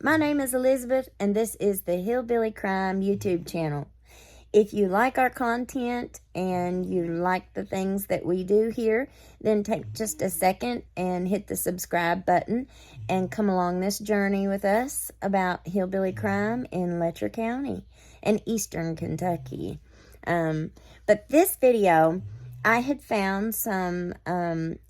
My name is Elizabeth, and this is the Hillbilly Crime YouTube channel. If you like our content and you like the things that we do here, then take just a second and hit the subscribe button and come along this journey with us about hillbilly crime in Letcher County and Eastern Kentucky. But this video, I had found some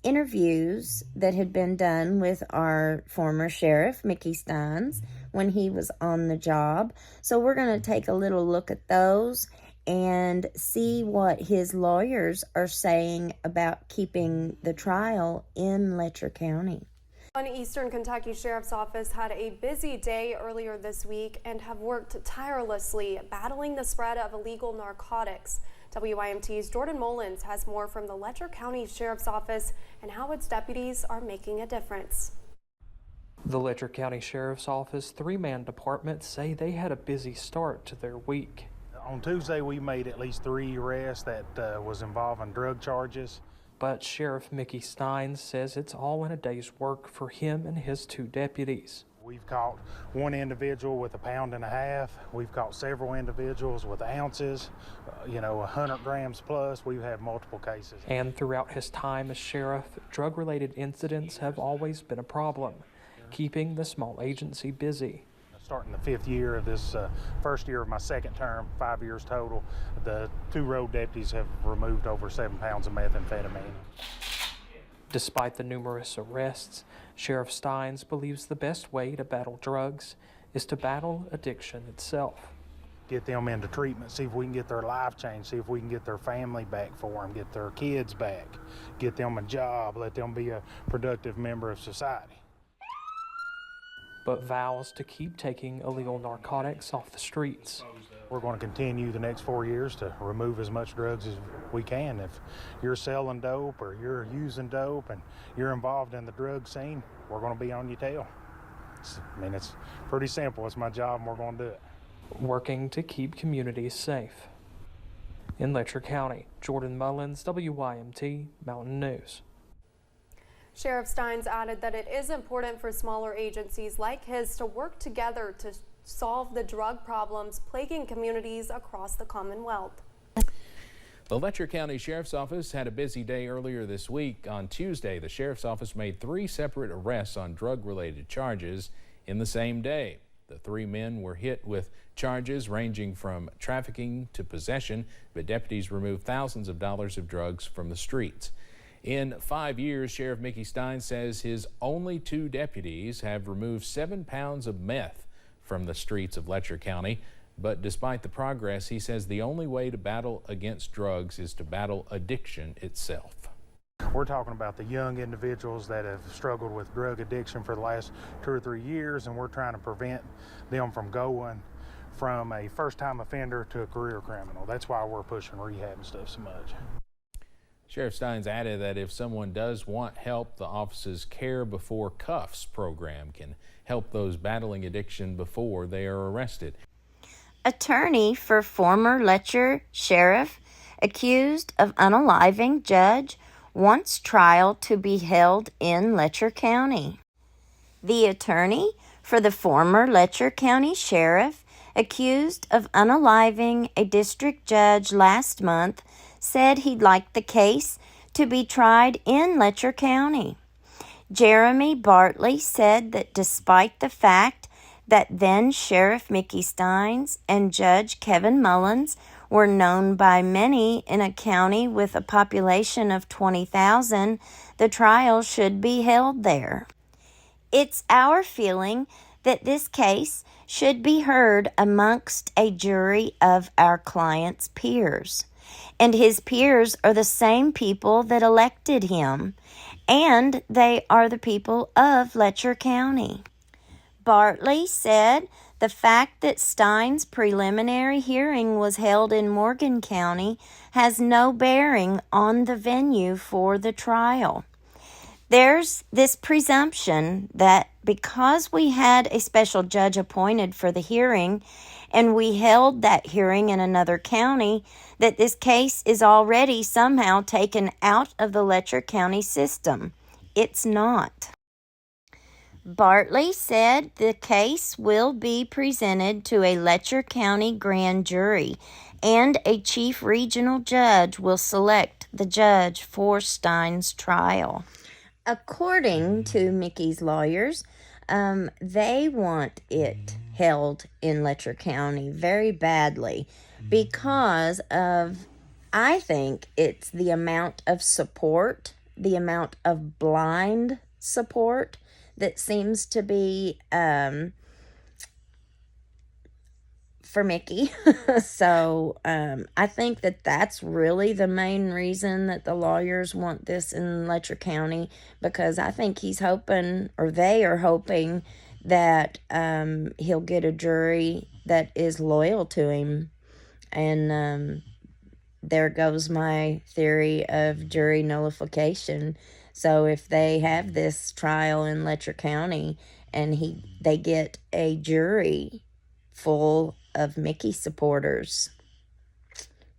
interviews that had been done with our former sheriff, Mickey Stines, when he was on the job. So we're going to take a little look at those and see what his lawyers are saying about keeping the trial in Letcher County. An Eastern Kentucky Sheriff's Office had a busy day earlier this week and have worked tirelessly battling the spread of illegal narcotics. WYMT's Jordan Mullins has more from the Letcher County Sheriff's Office and how its deputies are making a difference. The Letcher County Sheriff's Office three-man department say they had a busy start to their week. On Tuesday, we made at least 3 arrests that was involving drug charges. But Sheriff Mickey Stines says it's all in a day's work for him and his 2 deputies. We've caught 1 individual with 1.5 pounds. We've caught several individuals with ounces, 100 grams plus. We've had multiple cases. And throughout his time as sheriff, drug-related incidents have always been a problem, keeping the small agency busy. Starting the 5th year of this first year of my 2nd term, 5 years total, the 2 road deputies have removed over 7 pounds of methamphetamine. Despite the numerous arrests, Sheriff Stines believes the best way to battle drugs is to battle addiction itself. Get them into treatment, see if we can get their life changed, see if we can get their family back for them, get their kids back, get them a job, let them be a productive member of society. But vows to keep taking illegal narcotics off the streets. We're going to continue the next 4 years to remove as much drugs as we can. If you're selling dope or you're using dope and you're involved in the drug scene, we're going to be on your tail. It's pretty simple. It's my job and we're going to do it. Working to keep communities safe. In Letcher County, Jordan Mullins, WYMT Mountain News. Sheriff Stines added that it is important for smaller agencies like his to work together to solve the drug problems plaguing communities across the Commonwealth. The Letcher County Sheriff's Office had a busy day earlier this week. On Tuesday, the Sheriff's Office made 3 separate arrests on drug-related charges in the same day. The 3 men were hit with charges ranging from trafficking to possession, but deputies removed thousands of dollars of drugs from the streets. In 5 years, Sheriff Mickey Stines says his only 2 deputies have removed 7 pounds of meth from the streets of Letcher County. But despite the progress, he says the only way to battle against drugs is to battle addiction itself. We're talking about the young individuals that have struggled with drug addiction for the last 2 or 3 years, and we're trying to prevent them from going from a first-time offender to a career criminal. That's why we're pushing rehab and stuff so much. Sheriff Stines added that if someone does want help, the office's Care Before Cuffs program can help those battling addiction before they are arrested. Attorney for former Letcher sheriff accused of unaliving judge wants trial to be held in Letcher County. The attorney for the former Letcher County sheriff accused of unaliving a district judge last month said he'd like the case to be tried in Letcher County. Jeremy Bartley said that despite the fact that then Sheriff Mickey Stines and Judge Kevin Mullins were known by many in a county with a population of 20,000, the trial should be held there. It's our feeling that this case should be heard amongst a jury of our client's peers. And his peers are the same people that elected him, and they are the people of Letcher County. Bartley said the fact that Stines' preliminary hearing was held in Morgan County has no bearing on the venue for the trial. There's this presumption that because we had a special judge appointed for the hearing and we held that hearing in another county, that this case is already somehow taken out of the Letcher County system. It's not. Bartley said the case will be presented to a Letcher County grand jury, and a chief regional judge will select the judge for Stines' trial. According to Mickey's lawyers, they want it held in Letcher County very badly because of, I think it's the amount of support, the amount of blind support that seems to be for Mickey. So I think that that's really the main reason that the lawyers want this in Letcher County, because I think he's hoping, or they are hoping, that he'll get a jury that is loyal to him. And there goes my theory of jury nullification. So if they have this trial in Letcher County and they get a jury full of Mickey supporters,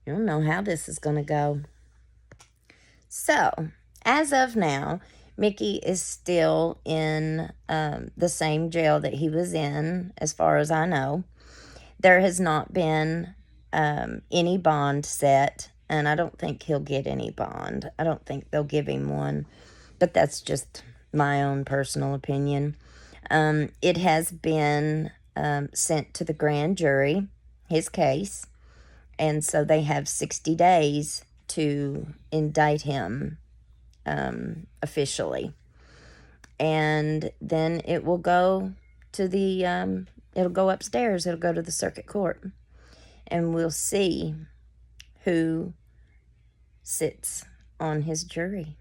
you don't know how this is going to go. So, as of now, Mickey is still in the same jail that he was in, as far as I know. There has not been any bond set, and I don't think he'll get any bond. I don't think they'll give him one, but that's just my own personal opinion. It has been sent to the grand jury, his case, and so they have 60 days to indict him officially. And then it will go to it'll go upstairs, it'll go to the circuit court, and we'll see who sits on his jury.